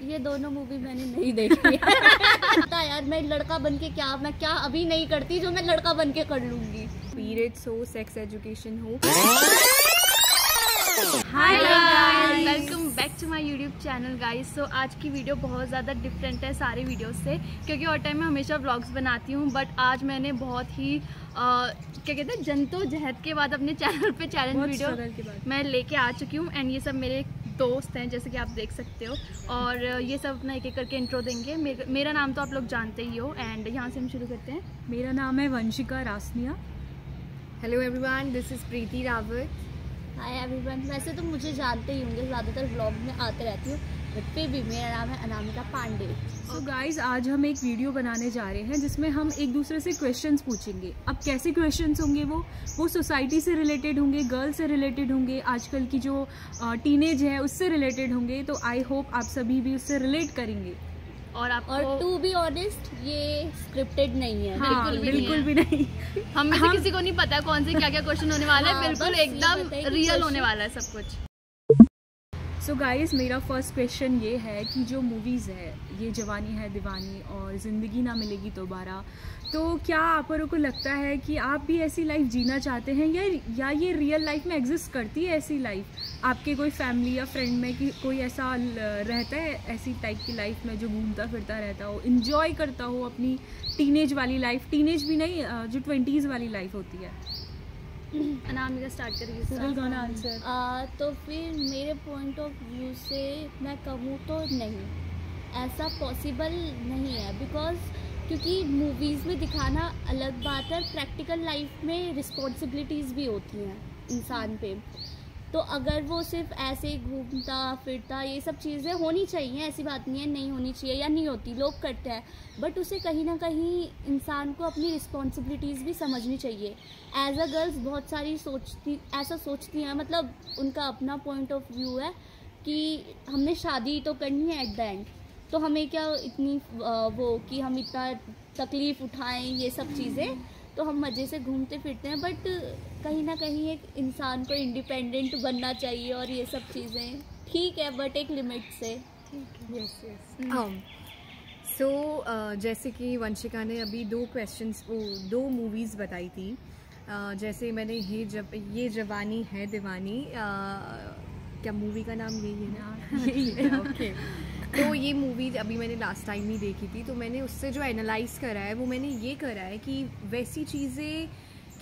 ये दोनों मूवी मैंने नहीं देखी पता यार, मैं लड़का बन के मैं क्या अभी नहीं करती जो मैं लड़का बन के कर लूंगी। पीरियड्स हो, सेक्स एजुकेशन हो। Hi guys, welcome back to my YouTube channel guys. So आज की वीडियो बहुत ज़्यादा डिफरेंट है सारे वीडियोस से, क्योंकि और टाइम मैं हमेशा व्लॉग्स बनाती हूँ, बट आज मैंने बहुत ही क्या कहते हैं जद्दोजहद के बाद अपने चैनल पे चैलेंज वीडियो मैं लेके आ चुकी हूँ। एंड ये सब मेरे दोस्त हैं जैसे कि आप देख सकते हो, और ये सब अपना एक एक करके इंट्रो देंगे। मेरा नाम तो आप लोग जानते ही हो, एंड यहाँ से हम शुरू करते हैं। मेरा नाम है Vanshika Rasniya. Hello everyone, this is Preeti Rawat. Hi everyone, वैसे तो मुझे जानते ही होंगे, ज़्यादातर व्लॉग में आते रहती हूँ, बट फिर भी मेरा नाम है अनामिका पांडे। सो गाइज, आज हम एक वीडियो बनाने जा रहे हैं जिसमें हम एक दूसरे से क्वेश्चंस पूछेंगे। अब कैसे क्वेश्चंस होंगे वो सोसाइटी से रिलेटेड होंगे, गर्ल्स से रिलेटेड होंगे, आजकल की जो टीनेज है उससे रिलेटेड होंगे। तो आई होप आप सभी भी उससे रिलेट करेंगे। और टू बी ऑनेस्ट, ये स्क्रिप्टेड नहीं है। हाँ, बिल्कुल भी नहीं। हम में से किसी को नहीं पता कौन से क्या क्या क्वेश्चन होने वाला है। बिल्कुल एकदम रियल होने वाला है सब कुछ। सो गाइस, मेरा फर्स्ट क्वेश्चन ये है कि जो मूवीज़ है ये जवानी है दीवानी और ज़िंदगी ना मिलेगी दोबारा, तो क्या आप लोगों को लगता है कि आप भी ऐसी लाइफ जीना चाहते हैं या ये रियल लाइफ में एग्जिस्ट करती है ऐसी लाइफ? आपके कोई फैमिली या फ्रेंड में कि कोई ऐसा रहता है ऐसी टाइप की लाइफ में जो घूमता फिरता रहता हो, इंजॉय करता हो अपनी टीनेज वाली लाइफ? टीनेज भी नहीं, जो 20s वाली लाइफ होती है। अनामिका स्टार्ट करिए। तो फिर मेरे पॉइंट ऑफ व्यू से मैं कहूँ तो नहीं, ऐसा पॉसिबल नहीं है। बिकॉज क्योंकि मूवीज़ में दिखाना अलग बात है, प्रैक्टिकल लाइफ में रिस्पॉन्सिबिलिटीज़ भी होती हैं इंसान पे। तो अगर वो सिर्फ ऐसे घूमता फिरता, ये सब चीज़ें होनी चाहिए, ऐसी बात नहीं है नहीं होनी चाहिए या नहीं होती, लोग करते हैं, बट उसे कहीं ना कहीं इंसान को अपनी रिस्पॉन्सिबिलिटीज़ भी समझनी चाहिए। एज अ गर्ल्स बहुत सारी ऐसा सोचती हैं, मतलब उनका अपना पॉइंट ऑफ व्यू है कि हमने शादी तो करनी है एट द एंड, तो हमें क्या इतनी वो कि हम इतना तकलीफ़ उठाएं, ये सब चीज़ें, तो हम मज़े से घूमते फिरते हैं। बट कहीं ना कहीं एक इंसान को इंडिपेंडेंट बनना चाहिए, और ये सब चीज़ें ठीक है बट एक लिमिट से। सो जैसे कि वंशिका ने अभी दो मूवीज़ बताई थी। जैसे मैंने ये जवानी है दीवानी, क्या मूवी का नाम यही है ना? यही है। ओके। तो ये मूवी अभी मैंने लास्ट टाइम ही देखी थी, तो मैंने उससे जो एनालाइज़ करा है वो मैंने ये करा है कि वैसी चीज़ें,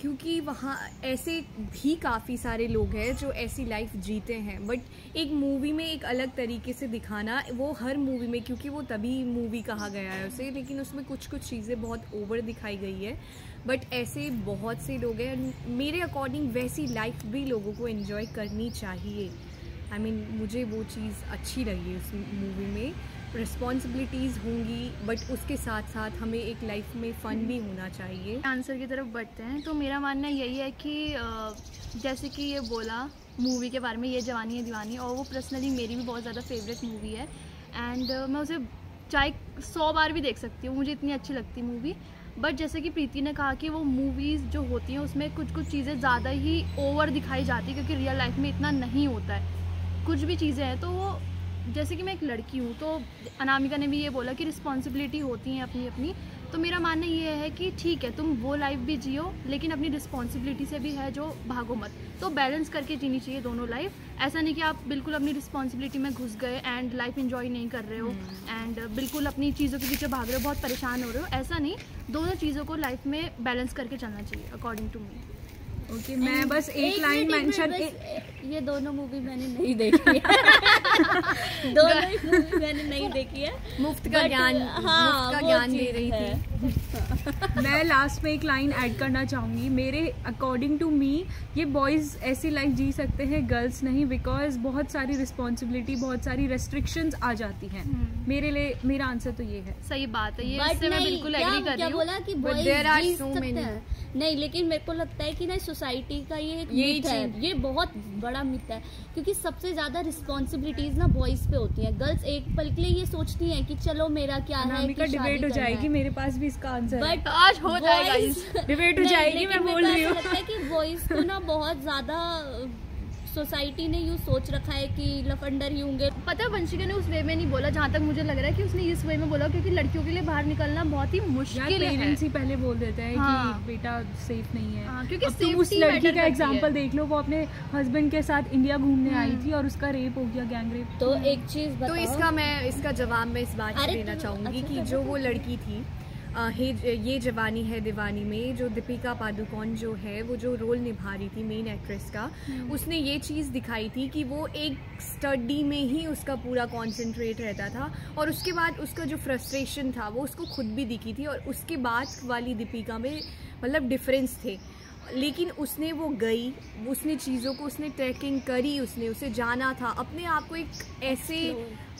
क्योंकि वहाँ ऐसे भी काफ़ी सारे लोग हैं जो ऐसी लाइफ जीते हैं, बट एक मूवी में एक अलग तरीके से दिखाना, वो हर मूवी में, क्योंकि वो तभी मूवी कहा गया है उसे, लेकिन उसमें कुछ चीज़ें बहुत ओवर दिखाई गई है। बट ऐसे बहुत से लोग हैं, मेरे अकॉर्डिंग वैसी लाइफ भी लोगों को एंजॉय करनी चाहिए। I mean, मुझे वो चीज़ अच्छी लगी उस मूवी में। रिस्पॉन्सिबिलिटीज़ होंगी, बट उसके साथ साथ हमें एक लाइफ में फ़न भी होना चाहिए। आंसर की तरफ बढ़ते हैं। तो मेरा मानना यही है कि जैसे कि ये बोला मूवी के बारे में, ये जवानी है दीवानी, और वो पर्सनली मेरी भी बहुत ज़्यादा फेवरेट मूवी है। एंड मैं उसे चाहे 100 बार भी देख सकती हूँ, मुझे इतनी अच्छी लगती है मूवी। बट जैसे कि प्रीति ने कहा कि वो मूवीज़ जो होती हैं उसमें कुछ चीज़ें ज़्यादा ही ओवर दिखाई जाती है, क्योंकि रियल लाइफ में इतना नहीं होता है। कुछ भी चीज़ें हैं, तो वो जैसे कि मैं एक लड़की हूँ, तो अनामिका ने भी ये बोला कि रिस्पॉन्सिबिलिटी होती हैं अपनी अपनी। तो मेरा मानना ये है कि ठीक है, तुम वो लाइफ भी जियो, लेकिन अपनी रिस्पॉन्सिबिलिटी से भी है जो भागो मत। तो बैलेंस करके जीनी चाहिए दोनों लाइफ। ऐसा नहीं कि आप बिल्कुल अपनी रिस्पॉन्सिबिलिटी में घुस गए एंड लाइफ एंजॉय नहीं कर रहे हो, एंड बिल्कुल अपनी चीज़ों के पीछे भाग रहे हो, बहुत परेशान हो रहे हो। ऐसा नहीं, दोनों चीज़ों को लाइफ में बैलेंस करके चलना चाहिए अकॉर्डिंग टू मी। ओके, मैं बस एक लाइन मेंशन, ये दोनों मूवी मैंने नहीं देखी है। दोनों ही मूवी मैंने नहीं देखी है। मुफ्त का ज्ञान दे रही थी। मैं लास्ट में एक लाइन ऐड करना चाहूँगी। मेरे अकॉर्डिंग टू मी ये बॉयज़ ऐसी लाइफ जी सकते हैं, गर्ल्स नहीं, बिकॉज बहुत सारी रिस्पॉन्सिबिलिटी, बहुत सारी रेस्ट्रिक्शंस आ जाती हैं। मेरा आंसर तो ये है। सही बात है, ये इससे मैं बिल्कुल एग्री कर रही हूँ। बोला कि बॉयज जी सकते हैं, नहीं, लेकिन मेरे को लगता है कि ना सोसाइटी का ये एक मिथ है, ये बहुत बड़ा मिथ है, क्योंकि सबसे ज्यादा रिस्पॉन्सिबिलिटीज ना बॉयज पे होती हैं। गर्ल्स एक पल के लिए ये सोचती हैं कि चलो मेरा क्या है, कि डिबेट हो जाएगी, मेरे पास भी इसका आंसर है। बट आज हो जाएगा, डिबेट हो जाएगी, मैं बोल रही हूँ। लगता है कि बॉयज को ना बहुत ज्यादा सोसाइटी ने यूँ सोच रखा है कि लफंडर ही होंगे। पता है वंशिका ने उस वे में नहीं बोला, जहाँ तक मुझे लग रहा है कि उसने इस वे में बोला क्योंकि लड़कियों के लिए बाहर निकलना बहुत ही मुश्किल है। पेरेंट्स ही पहले बोल देते हैं हाँ। कि बेटा सेफ नहीं है। हाँ, क्योंकि अब तुम उस safety लड़की matter का करती एग्जांपल है। देख लो, वो अपने हस्बैंड के साथ इंडिया घूमने आई थी और उसका रेप हो गया, गैंग रेप। तो एक चीज़ तो बताओ, इसका जवाब मैं इस बात से अरे देना तो- चाहूँगी अच्छा, कि तो जो बताओ। वो लड़की थी ये जवानी है दीवानी में जो दीपिका पादुकोण जो है वो जो रोल निभा रही थी मेन एक्ट्रेस का, उसने ये चीज़ दिखाई थी कि वो एक स्टडी में ही उसका पूरा कॉन्सेंट्रेट रहता था और उसके बाद उसका जो फ्रस्ट्रेशन था वो उसको खुद भी दिखी थी और उसके बाद वाली दीपिका में मतलब डिफरेंस थे। लेकिन उसने वो गई, उसने चीज़ों को उसने ट्रैकिंग करी, उसने उसे जाना था, अपने आप को एक ऐसे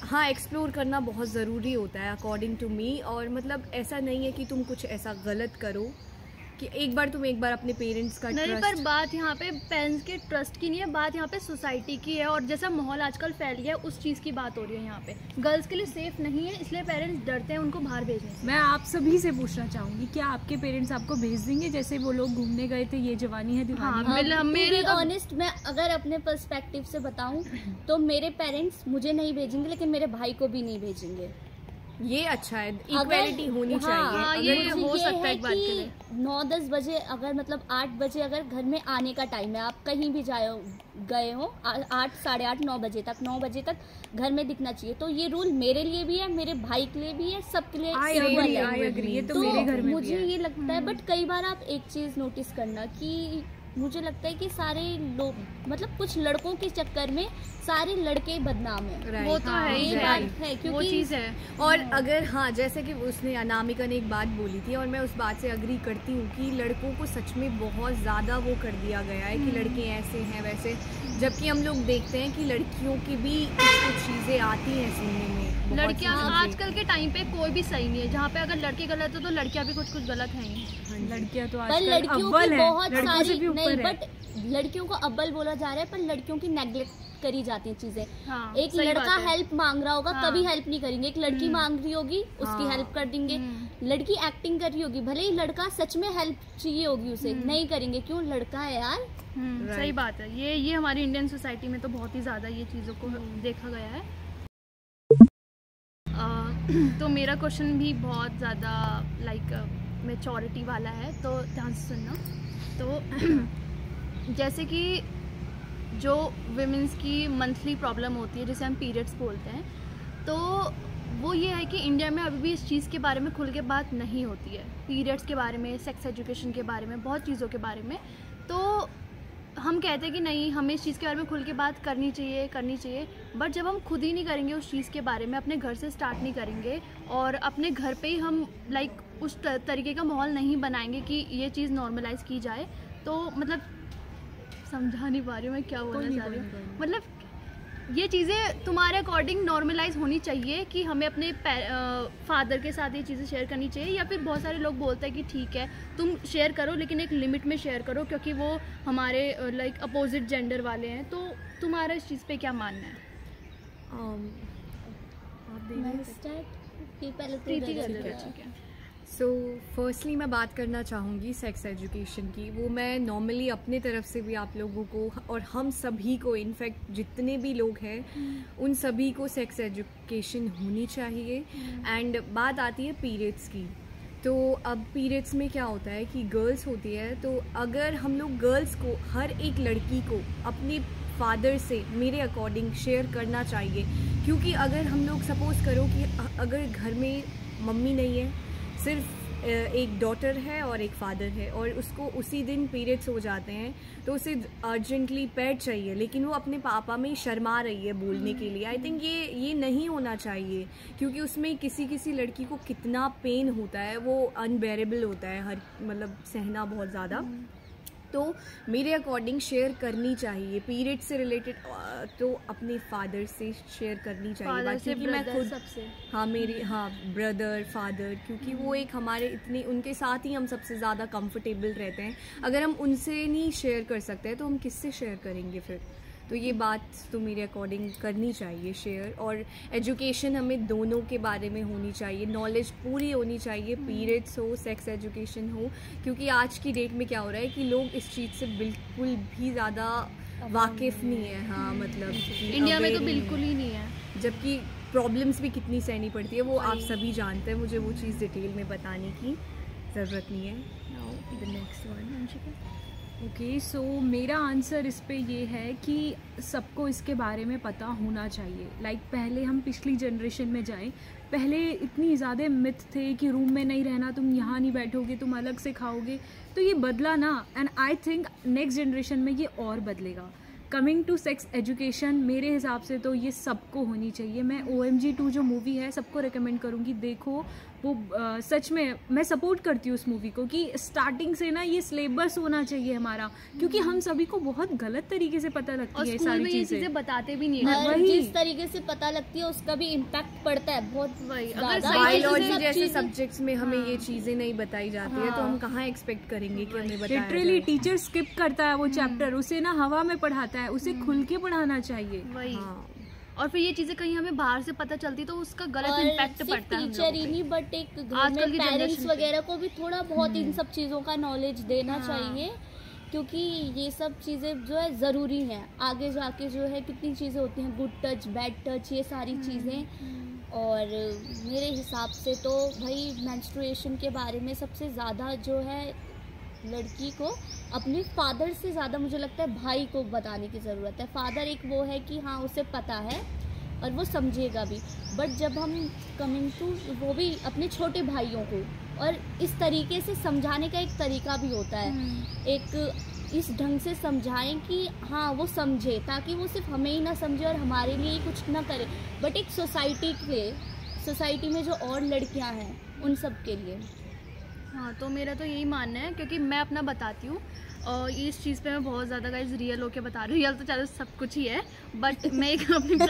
हाँ एक्सप्लोर करना बहुत ज़रूरी होता है अकॉर्डिंग टू मी। और मतलब ऐसा नहीं है कि तुम कुछ ऐसा गलत करो कि एक बार अपने पेरेंट्स का नहीं, ट्रस्ट। पर बात यहाँ पे पेरेंट्स के ट्रस्ट की नहीं है, बात यहाँ पे सोसाइटी की है और जैसा माहौल आजकल फैल गया है उस चीज़ की बात हो रही है। यहाँ पे गर्ल्स के लिए सेफ नहीं है, इसलिए पेरेंट्स डरते हैं उनको बाहर भेजने से। मैं आप सभी से पूछना चाहूंगी, क्या आपके पेरेंट्स आपको भेज देंगे जैसे वो लोग घूमने गए थे ये जवानी है दीवानी में? मेरे तो ऑनेस्ट मैं अगर अपने पर्सपेक्टिव से बताऊं तो मेरे पेरेंट्स मुझे नहीं भेजेंगे, लेकिन मेरे भाई को भी नहीं भेजेंगे। ये अच्छा है, इक्वालिटी होनी चाहिए। हाँ, अगर ये मुझे हो सकता है है एक बार के कि लिए। 9-10 बजे अगर मतलब 8 बजे अगर घर में आने का टाइम है, आप कहीं भी गए हो 8, साढ़े 8, 9 बजे तक 9 बजे तक घर में दिखना चाहिए। तो ये रूल मेरे लिए भी है, मेरे भाई के लिए भी है, सबके लिए I equal agree, है। I agree, ये तो तो मेरे घर में भी मुझे है। ये लगता है, बट कई बार आप एक चीज़ नोटिस करना कि मुझे लगता है कि सारे लोग मतलब कुछ लड़कों के चक्कर में सारे लड़के बदनाम हैं। Right, वो तो हाँ, है ही, ये right. बात है वो क्योंकि चीज़ है। और अगर हाँ जैसे कि उसने अनामिका ने एक बात बोली थी और मैं उस बात से अग्री करती हूँ कि लड़कों को सच में बहुत ज़्यादा वो कर दिया गया है कि लड़के ऐसे हैं वैसे, जबकि हम लोग देखते हैं कि लड़कियों की भी कुछ चीज़ें आती हैं सुनने में। बहुत लड़कियां सी चीज़ें। आजकल के टाइम पे कोई भी सही नहीं है, जहाँ पे अगर लड़के गलत हो तो लड़कियां भी कुछ गलत हैं ही। लड़कियां तो पर आजकल लड़कियों अव्वल की है, बहुत लड़कों से सारी भी नहीं, ऊपर है। बट लड़कियों को अव्वल बोला जा रहा है, पर लड़कियों की नेग्लेक्ट करी जाती हैं चीजें। हाँ, एक सही लड़का बात है। हेल्प मांग रहा होगा, हाँ। कभी हेल्प नहीं करेंगे। एक लड़की मांग रही होगी, उसकी हाँ। हेल्प कर देंगे। लड़की एक्टिंग कर रही होगी, भले ही लड़का सच में हेल्प चाहिए होगी उसे, नहीं करेंगे। क्यों? लड़का है यार। Right. सही बात है। ये हमारी इंडियन सोसाइटी में तो बहुत ही ज़्यादा ये चीज़ों को देखा गया है। तो मेरा क्वेश्चन भी बहुत ज़्यादा लाइक मैच्योरिटी वाला है, तो ध्यान से सुनना। तो जैसे कि जो विमेंस की मंथली प्रॉब्लम होती है जिसे हम पीरियड्स बोलते हैं, तो वो ये है कि इंडिया में अभी भी इस चीज़ के बारे में खुल के बात नहीं होती है। पीरियड्स के बारे में, सेक्स एजुकेशन के बारे में, बहुत चीज़ों के बारे में। तो हम कहते हैं कि नहीं, हमें इस चीज़ के बारे में खुल के बात करनी चाहिए, बट जब हम खुद ही नहीं करेंगे उस चीज़ के बारे में, अपने घर से स्टार्ट नहीं करेंगे और अपने घर पे ही हम लाइक उस तरीके का माहौल नहीं बनाएंगे कि ये चीज़ नॉर्मलाइज की जाए, तो मतलब समझा नहीं पा रही हूँ मैं क्या बोलना चाह रही हूँ। मतलब ये चीज़ें तुम्हारे अकॉर्डिंग नॉर्मलाइज होनी चाहिए कि हमें अपने फादर के साथ ये चीज़ें शेयर करनी चाहिए, या फिर बहुत सारे लोग बोलते हैं कि ठीक है तुम शेयर करो लेकिन एक लिमिट में शेयर करो क्योंकि वो हमारे लाइक अपोजिट जेंडर वाले हैं। तो तुम्हारा इस चीज़ पे क्या मानना है? मैं start? कि पहले तू प्रीति दे कर दे। दे, ठीक है। सो फर्स्टली मैं बात करना चाहूँगी सेक्स एजुकेशन की। वो मैं नॉर्मली अपने तरफ से भी आप लोगों को और हम सभी को, इनफैक्ट जितने भी लोग हैं उन सभी को सेक्स एजुकेशन होनी चाहिए। एंड बात आती है पीरियड्स की, तो अब पीरियड्स में क्या होता है कि गर्ल्स होती है, तो अगर हम लोग गर्ल्स को, हर एक लड़की को अपने फादर से मेरे अकॉर्डिंग शेयर करना चाहिए। क्योंकि अगर हम लोग सपोज़ करो कि अगर घर में मम्मी नहीं है, सिर्फ एक डॉटर है और एक फादर है और उसको उसी दिन पीरियड्स हो जाते हैं, तो उसे अर्जेंटली पैड चाहिए, लेकिन वो अपने पापा में शर्मा रही है बोलने के लिए। आई थिंक ये नहीं होना चाहिए, क्योंकि उसमें किसी लड़की को कितना पेन होता है, वो अनबेरेबल होता है, हर मतलब सहना बहुत ज़्यादा। तो मेरे अकॉर्डिंग शेयर करनी चाहिए पीरियड से रिलेटेड, तो अपने फादर से शेयर करनी चाहिए फादर बात, से, क्योंकि मैं ब्रदर, खुद सबसे। हाँ ब्रदर फादर, क्योंकि वो एक हमारे इतने, उनके साथ ही हम सबसे ज़्यादा कंफर्टेबल रहते हैं। अगर हम उनसे नहीं शेयर कर सकते हैं तो हम किससे शेयर करेंगे फिर? तो ये बात तो मेरे अकॉर्डिंग करनी चाहिए शेयर। और एजुकेशन हमें दोनों के बारे में होनी चाहिए, नॉलेज पूरी होनी चाहिए, पीरियड्स हो, सेक्स एजुकेशन हो। क्योंकि आज की डेट में क्या हो रहा है कि लोग इस चीज़ से बिल्कुल भी ज़्यादा वाकिफ नहीं है। हाँ मतलब इंडिया में तो aware बिल्कुल नहीं ही नहीं है। है। जबकि प्रॉब्लम्स भी कितनी सहनी पड़ती है वो आप सभी जानते हैं, मुझे वो चीज़ डिटेल में बताने की ज़रूरत नहीं है। Now the next one. Okay, so मेरा आंसर इस पे ये है कि सबको इसके बारे में पता होना चाहिए। लाइक पहले हम पिछली जनरेशन में जाएं, पहले इतनी ज़्यादा मिथ थे कि रूम में नहीं रहना, तुम यहाँ नहीं बैठोगे, तुम अलग से खाओगे, तो ये बदला ना। And I think next generation में ये और बदलेगा। कमिंग टू सेक्स एजुकेशन, मेरे हिसाब से तो ये सबको होनी चाहिए। मैं OMG 2 जो मूवी है सबको रिकमेंड करूँगी, देखो वो सच में मैं सपोर्ट करती हूँ उस मूवी को कि स्टार्टिंग से ना ये सिलेबस होना चाहिए हमारा, क्योंकि हम सभी को बहुत गलत तरीके से पता लगती और है स्कूल सारी में ये चीज़ें। चीजें बताते भी नहीं है। और वही। जिस तरीके से पता लगती है उसका भी इम्पैक्ट पड़ता है बहुत वही, अगर ज़्यादा। सही बायोलॉजी सब जैसे चीज़ें- सब्जेक्ट्स में हमें ये चीज़ें नहीं बताई जाती है तो हम कहाँ एक्सपेक्ट करेंगे कि हमें बताया लिटरली जाए। टीचर स्किप करता है वो चैप्टर, उसे ना हवा में पढ़ाता है, उसे खुल के पढ़ाना चाहिए। वही। हाँ और फिर ये चीजें कहीं हमें बाहर से पता चलती तो उसका गलत और इम्पैक्ट सिर्फ पड़ता है हम टीचर लोगों ही पे। नहीं बट एक घर आजकल में की पेरेंट्स जनरेशन पे। वगैरह को भी थोड़ा बहुत इन सब चीज़ों का नॉलेज देना हाँ। चाहिए, क्योंकि ये सब चीज़ें जो है ज़रूरी हैं। आगे जाके जो है कितनी चीज़ें होती हैं, गुड टच, बैड टच, ये सारी चीज़ें। और मेरे हिसाब से तो भाई मेंस्ट्रुएशन के बारे में सबसे ज़्यादा जो है लड़की को अपने फादर से ज़्यादा मुझे लगता है भाई को बताने की ज़रूरत है। फादर एक वो है कि हाँ उसे पता है और वो समझेगा भी, बट जब हम कमिंग टू वो भी अपने छोटे भाइयों को, और इस तरीके से समझाने का एक तरीका भी होता है, एक इस ढंग से समझाएं कि हाँ वो समझे, ताकि वो सिर्फ हमें ही ना समझे और हमारे लिए ही कुछ ना करे, बट एक सोसाइटी के लिए, सोसाइटी में जो और लड़कियां हैं उन सब के लिए। हाँ, तो मेरा तो यही मानना है, क्योंकि मैं अपना बताती हूँ और इस चीज़ पे मैं बहुत ज़्यादा गाइस रियल होके बता रही हूँ। रियल तो चलो सब कुछ ही है, बट मैं एक अपनी नहीं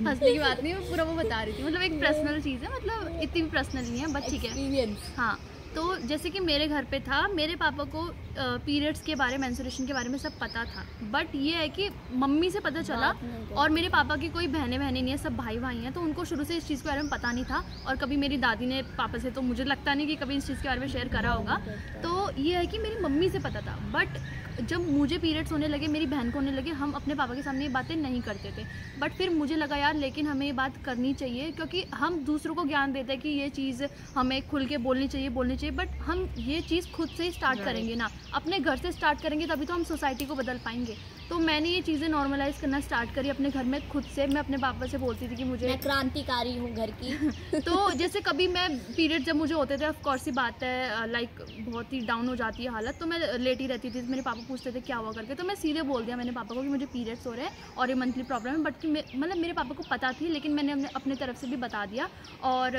हंसने की बात नहीं, मैं पूरा वो बता रही थी। मतलब एक पर्सनल चीज़ है, मतलब इतनी भी पर्सनल नहीं है, बट ठीक है। एक्सपीरियंस। हाँ, तो जैसे कि मेरे घर पे था, मेरे पापा को पीरियड्स के बारे में, मेंस्ट्रुएशन के बारे में सब पता था, बट ये है कि मम्मी से पता चला। बात नहीं करते। और मेरे पापा की कोई बहनें नहीं है, सब भाई हैं, तो उनको शुरू से इस चीज़ के बारे में पता नहीं था। और कभी मेरी दादी ने पापा से, तो मुझे लगता नहीं कि कभी इस चीज़ के बारे में शेयर करा होगा। तो ये है कि मेरी मम्मी से पता था, बट जब मुझे पीरियड्स होने लगे, मेरी बहन को होने लगे, हम अपने पापा के सामने ये बातें नहीं करते थे। बट फिर मुझे लगा यार, लेकिन हमें ये बात करनी चाहिए, क्योंकि हम दूसरों को ज्ञान देते हैं कि ये चीज़ हमें खुल के बोलनी चाहिए, बट हम ये चीज़ खुद से ही स्टार्ट करेंगे ना, अपने घर से स्टार्ट करेंगे, तभी तो हम सोसाइटी को बदल पाएंगे। तो मैंने ये चीज़ें नॉर्मलाइज करना स्टार्ट करी अपने घर में खुद से। मैं अपने पापा से बोलती थी कि मुझे, मैं क्रांतिकारी हूँ घर की। तो जैसे कभी मैं पीरियड जब मुझे होते थे, ऑफ कोर्स ही बात है, लाइक बहुत ही डाउन हो जाती है हालत, तो मैं लेटी रहती थी। मेरे पापा पूछते थे क्या हुआ करके, तो मैं सीधे बोल दिया मैंने पापा को कि मुझे पीरियड्स हो रहे हैं और ये मंथली प्रॉब्लम है। बट मतलब मेरे पापा को पता थी, लेकिन मैंने अपने तरफ से भी बता दिया। और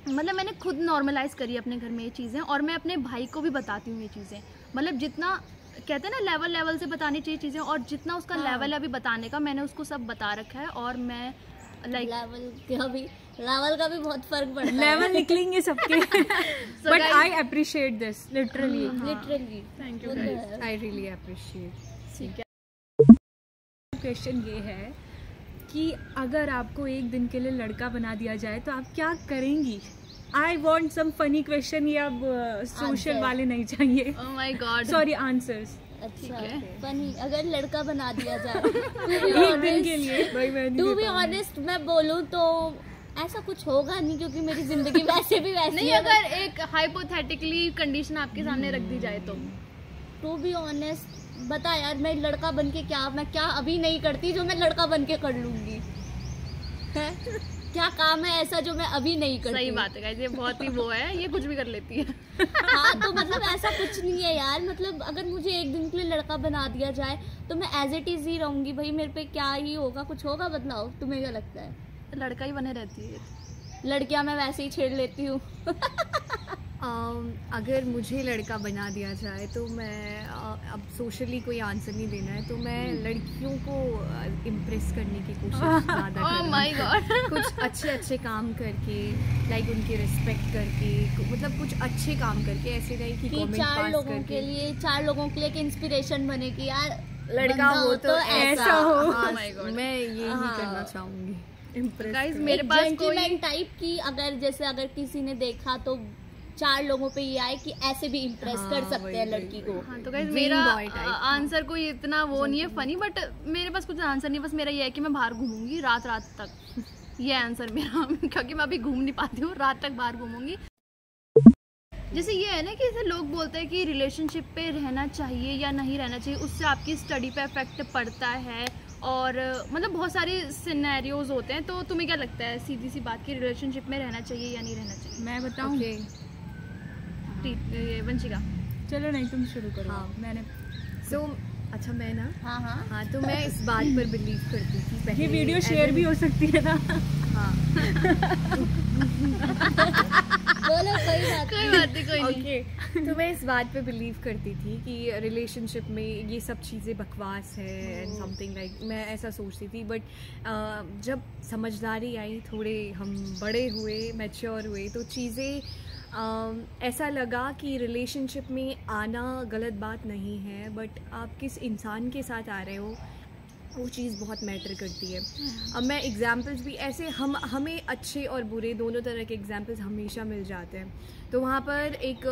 मतलब मैंने खुद नॉर्मलाइज करी अपने घर में ये चीज़ें, और मैं अपने भाई को भी बताती हूँ ये चीज़ें। मतलब जितना कहते हैं ना लेवल से बतानी चाहिए चीज़ें, और जितना उसका लेवल है अभी बताने का, मैंने उसको सब बता रखा है। और मैं लाइक लेवल का भी बहुत फर्क पड़ता है। लेवल निकलेंगे सबके। But I appreciate this literally. Literally thank you. I really appreciate. ठीक है। क्वेश्चन ये है कि अगर आपको एक दिन के लिए लड़का बना दिया जाए तो आप क्या करेंगी? I want some funny question, ये अब सोशल Answer. वाले नहीं चाहिए। Oh my God. Sorry, answers. अच्छा है। फनी, अगर लड़का बना दिया जाए एक दिन के लिए भाई मैं नहीं टू दे बी पाऊंगी। ऑनेस्ट मैं बोलूँ तो ऐसा कुछ होगा नहीं, क्योंकि मेरी जिंदगी वैसे भी वैसी नहीं, है। अगर एक हाइपोथेटिकली कंडीशन आपके सामने रख दी जाए तो टू बी ऑनेस्ट बता यार, मैं लड़का बन के मैं क्या अभी नहीं करती जो मैं लड़का बन के कर लूंगी? है? क्या काम है ऐसा जो मैं अभी नहीं करती? सही बात है गाइस, ये बहुत ही वो है, ये कुछ भी कर लेती है। हाँ, तो मतलब ऐसा कुछ नहीं है यार। मतलब अगर मुझे एक दिन के लिए लड़का बना दिया जाए तो मैं एज इट इज ही रहूंगी भाई। मेरे पे क्या ही होगा, कुछ होगा बदलाव? तुम्हें क्या लगता है? लड़का ही बने रहती है। लड़कियां मैं वैसे ही छेड़ लेती हूँ। अगर मुझे लड़का बना दिया जाए तो मैं अब सोशली कोई आंसर नहीं देना है, तो मैं लड़कियों को इम्प्रेस करने की कोशिश ज़्यादा ओह माय करूँगी। गॉड। कुछ अच्छे काम करके, लाइक उनकी रिस्पेक्ट करके, मतलब कुछ अच्छे काम करके, ऐसे नहीं कि कमेंट चार पास लोगों करके। के लिए, चार लोगों के लिए एक इंस्पिरेशन बने कि यार लड़का बंदा हो तो ऐसा हो। Oh my God. मैं यही हाँ। करना चाहूँगी, इम्प्रेस। गाइस मेरे पास कोई जेंटलमैन टाइप की, अगर जैसे अगर किसी ने देखा तो 4 लोगों पे ये आए कि ऐसे भी इम्प्रेस कर सकते हैं लड़की को। हाँ तो गाइस मेरा आंसर कोई इतना वो नहीं है फनी, बट मेरे पास कुछ आंसर नहीं, बस मेरा ये है कि मैं बाहर घूमूंगी रात तक। ये आंसर मेरा, क्योंकि मैं अभी घूम नहीं पाती हूँ, रात तक बाहर घूमूंगी। जैसे ये है ना कि जैसे लोग बोलते हैं कि रिलेशनशिप पे रहना चाहिए या नहीं रहना चाहिए, उससे आपकी स्टडी पे इफेक्ट पड़ता है, और मतलब बहुत सारे सिनेरियोज होते हैं। तो तुम्हें क्या लगता है, सीधी सी बात की रिलेशनशिप में रहना चाहिए या नहीं रहना चाहिए? मैं बताऊं? वंशिका चलो नहीं, तुम शुरू करो। हाँ मैंने अच्छा मैं ना हाँ तो मैं इस बात पर बिलीव करती थी पहले। ये वीडियो शेयर भी हो सकती है ना? हाँ बोलो, कोई बात नहीं, कोई नहीं। ओके तो मैं इस बात पे बिलीव करती थी कि रिलेशनशिप में ये सब चीज़ें बकवास है एंड समथिंग लाइक, मैं ऐसा सोचती थी। बट जब समझदारी आई, थोड़े हम बड़े हुए, मैच्योर हुए, तो चीज़ें ऐसा लगा कि रिलेशनशिप में आना गलत बात नहीं है, बट आप किस इंसान के साथ आ रहे हो वो चीज़ बहुत मैटर करती है। अब मैं एग्जांपल्स भी ऐसे हमें अच्छे और बुरे दोनों तरह के एग्जांपल्स हमेशा मिल जाते हैं। तो वहाँ पर एक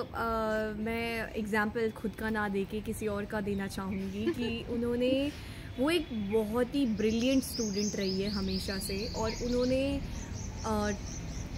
मैं एग्जांपल खुद का ना दे के किसी और का देना चाहूँगी कि वो एक बहुत ही ब्रिलियंट स्टूडेंट रही है हमेशा से, और उन्होंने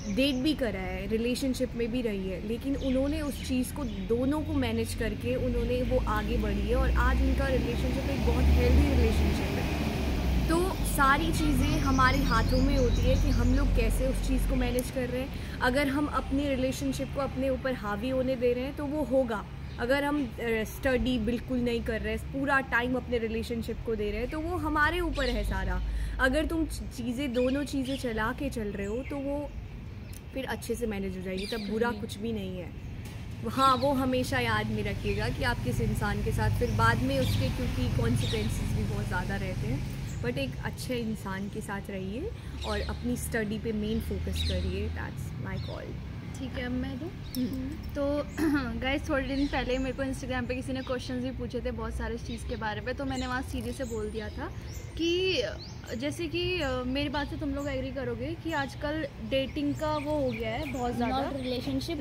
डेट भी करा है, रिलेशनशिप में भी रही है, लेकिन उन्होंने उस चीज़ को दोनों को मैनेज करके उन्होंने वो आगे बढ़ी है, और आज उनका रिलेशनशिप एक बहुत हेल्दी रिलेशनशिप है। तो सारी चीज़ें हमारे हाथों में होती है कि हम लोग कैसे उस चीज़ को मैनेज कर रहे हैं। अगर हम अपनी रिलेशनशिप को अपने ऊपर हावी होने दे रहे हैं तो वो होगा। अगर हम स्टडी बिल्कुल नहीं कर रहे, पूरा टाइम अपने रिलेशनशिप को दे रहे हैं, तो वो हमारे ऊपर है सारा। अगर तुम दोनों चीज़ें चला के चल रहे हो तो वो फिर अच्छे से मैनेज हो जाएगी, तब बुरा कुछ भी नहीं है। हाँ, वो हमेशा याद में रखिएगा कि आप किस इंसान के साथ, फिर बाद में उसके क्योंकि कॉन्सिक्वेंसेस भी बहुत ज़्यादा रहते हैं, बट एक अच्छे इंसान के साथ रहिए और अपनी स्टडी पे मेन फोकस करिए। That's my call. ठीक है, अब मैं दूँ? तो गाइस थोड़े दिन पहले मेरे को इंस्टाग्राम पे किसी ने क्वेश्चंस भी पूछे थे बहुत सारे इस चीज़ के बारे में, तो मैंने वहाँ सीधे से बोल दिया था कि जैसे कि मेरी बात से तुम लोग एग्री करोगे कि आजकल डेटिंग का वो हो गया है बहुत ज़्यादा, रिलेशनशिप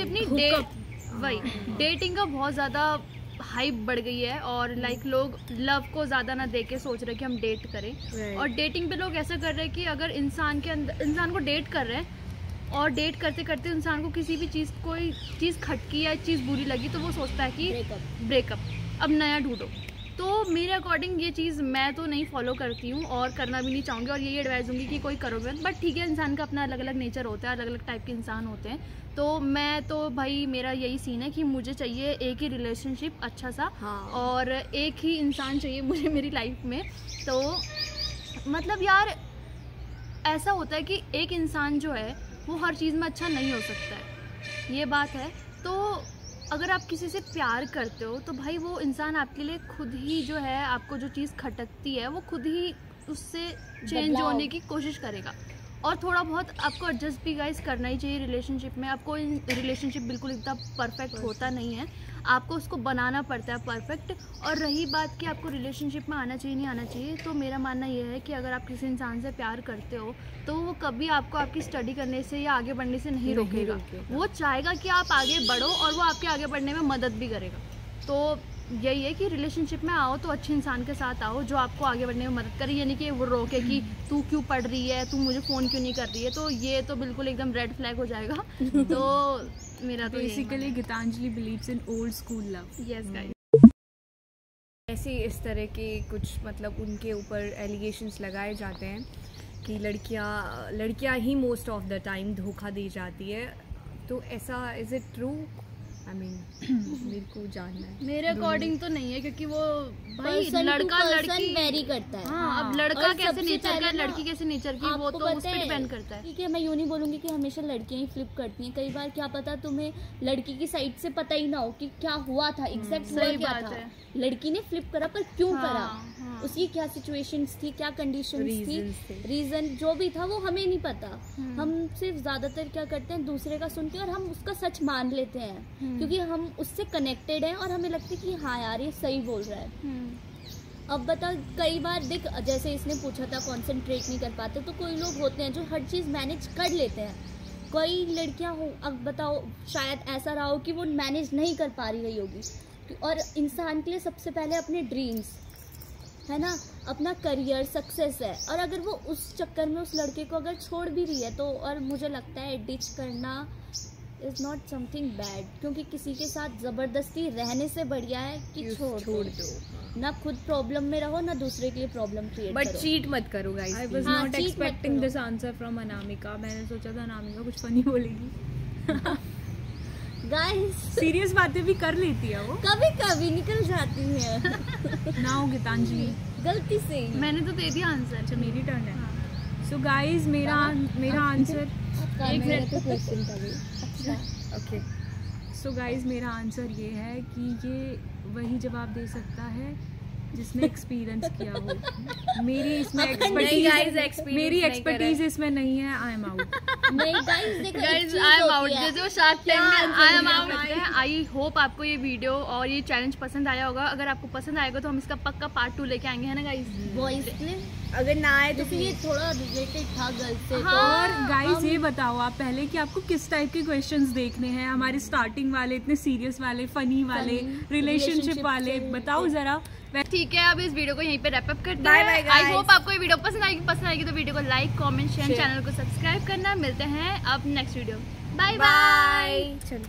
नहीं, वही डेटिंग का बहुत ज़्यादा हाइप बढ़ गई है, और लाइक लोग लव को ज़्यादा ना दे के सोच रहे हैं कि हम डेट करें। और डेटिंग पे लोग ऐसा कर रहे हैं कि अगर इंसान को डेट कर रहे हैं और डेट करते करते इंसान को किसी भी चीज़, कोई चीज़ खटकी या चीज़ बुरी लगी, तो वो सोचता है कि ब्रेकअप अब नया ढूंढो। तो मेरे अकॉर्डिंग ये चीज़ मैं तो नहीं फॉलो करती हूँ और करना भी नहीं चाहूँगी, और यही एडवाइस दूँगी कि कोई करोगे। बट ठीक है, इंसान का अपना अलग अलग नेचर होता है, अलग अलग टाइप के इंसान होते हैं। तो मैं तो भाई मेरा यही सीन है कि मुझे चाहिए एक ही रिलेशनशिप अच्छा सा, और एक ही इंसान चाहिए मुझे मेरी लाइफ में। तो मतलब यार ऐसा होता है कि एक इंसान जो है वो हर चीज़ में अच्छा नहीं हो सकता है, ये बात है। तो अगर आप किसी से प्यार करते हो तो भाई वो इंसान आपके लिए खुद ही जो है, आपको जो चीज़ खटकती है वो खुद ही उससे चेंज होने की कोशिश करेगा, और थोड़ा बहुत आपको एडजस्ट भी गाइस करना ही चाहिए रिलेशनशिप में। आपको रिलेशनशिप बिल्कुल इतना परफेक्ट होता नहीं है, आपको उसको बनाना पड़ता है परफेक्ट। और रही बात कि आपको रिलेशनशिप में आना चाहिए नहीं आना चाहिए, तो मेरा मानना यह है कि अगर आप किसी इंसान से प्यार करते हो तो वो कभी आपको आपकी स्टडी करने से या आगे बढ़ने से नहीं रोकेगा। वो चाहेगा कि आप आगे बढ़ो और वो आपके आगे बढ़ने में मदद भी करेगा। तो यही है कि रिलेशनशिप में आओ तो अच्छे इंसान के साथ आओ जो आपको आगे बढ़ने में मदद करे, यानी कि वो रोके कि तू क्यों पढ़ रही है, तू मुझे फ़ोन क्यों नहीं कर रही है, तो ये तो बिल्कुल एकदम रेड फ्लैग हो जाएगा। तो मेरा तो basically Gitanjali believes in old school love. Yes guys, ऐसे इस तरह के कुछ मतलब उनके ऊपर एलिगेशंस लगाए जाते हैं कि लड़कियां ही मोस्ट ऑफ द टाइम धोखा दी जाती है। तो ऐसा is it true? I mean मेरे को जानना है। मेरे अकॉर्डिंग तो नहीं है, क्योंकि वो भाई लड़का लड़की वेरी करता है। हाँ, अब लड़का कैसे नेचर का, लड़की कैसे नेचर की, वो तो उस पर डिपेंड करता है। ठीक है, मैं यूँ नहीं बोलूँगी कि हमेशा लड़कियाँ ही फ्लिप करती हैं। कई बार क्या पता तुम्हें लड़की की साइड से पता ही ना हो कि क्या हुआ था, एग्जैक्ट हुआ क्या था। लड़की ने फ्लिप करा, पर क्यों करा, उसकी क्या सिचुएशंस थी, क्या कंडीशंस थी, रीजन जो भी था वो हमें नहीं पता। हम सिर्फ ज्यादातर क्या करते हैं, दूसरे का सुनते हैं और हम उसका सच मान लेते हैं, क्योंकि हम उससे कनेक्टेड हैं और हमें लगता है कि हाँ यार ये सही बोल रहा है। अब बता, कई बार देख, जैसे इसने पूछा था कॉन्सेंट्रेट नहीं कर पाते, तो कोई लोग होते हैं जो हर चीज़ मैनेज कर लेते हैं, कोई लड़कियां हो, अब बताओ शायद ऐसा रहा हो कि वो मैनेज नहीं कर पा रही होगी, और इंसान के लिए सबसे पहले अपने ड्रीम्स है ना, अपना करियर, सक्सेस है, और अगर वो उस चक्कर में उस लड़के को अगर छोड़ भी रही है तो, और मुझे लगता है डिच करना इज़ नॉट समथिंग बैड, क्योंकि किसी के साथ ज़बरदस्ती रहने से बढ़िया है कि छोड़ दो। ना खुद प्रॉब्लम में रहो, ना दूसरे के लिए प्रॉब्लम क्रिएट करो। बट चीट मत करो गाइस। आई वॉज हाँ, नॉट cheat मत एक्सपेक्टिंग करो। This answer from Anamika. मैंने सोचा था अनामिका कुछ फनी बोलेगी। गाइस सीरियस बातें भी कर लेती है वो, कभी कभी निकल जाती है ना हो गीतांजलि। गलती से ही। मैंने तो दे दिया आंसर। अच्छा मेरी टर्न है। सो गाइज मेरा आंसर एक मिनट तो क्वेश्चन का भी। अच्छा ओके, सो गाइज मेरा आंसर ये है कि ये वही जवाब दे सकता है जिसने एक्सपीरियंस किया हो। मेरी इसमें नहीं guys, experience मेरी नहीं एक्सपर्टीज इसमें नहीं है। I am out. नहीं गाइस देखो, गाइज आई एम आउट। जो शार्क टैंक में आई एम आउट है। आई होप आपको ये वीडियो और ये चैलेंज पसंद आया होगा। अगर आपको पसंद आएगा तो हम इसका पक्का पार्ट 2 लेके आएंगे, है ना गाइज? वॉइस क्लिप, अगर ना आए तो जैसे ये थोड़ा रिलेटेड था गर्ल्स से। हाँ। और गाइज ये बताओ आप पहले कि आपको किस टाइप के क्वेश्चंस देखने हैं, हमारे स्टार्टिंग वाले, इतने सीरियस वाले, फनी वाले, रिलेशनशिप वाले, बताओ जरा। ठीक है, अब इस वीडियो को यहीं पे रैप अप करते Bye हैं। bye guys. आई होप आपको ये वीडियो पसंद आएगी तो वीडियो को लाइक, कमेंट, शेयर, चैनल को सब्सक्राइब करना। मिलते हैं अब नेक्स्ट वीडियो। Bye bye. चलो।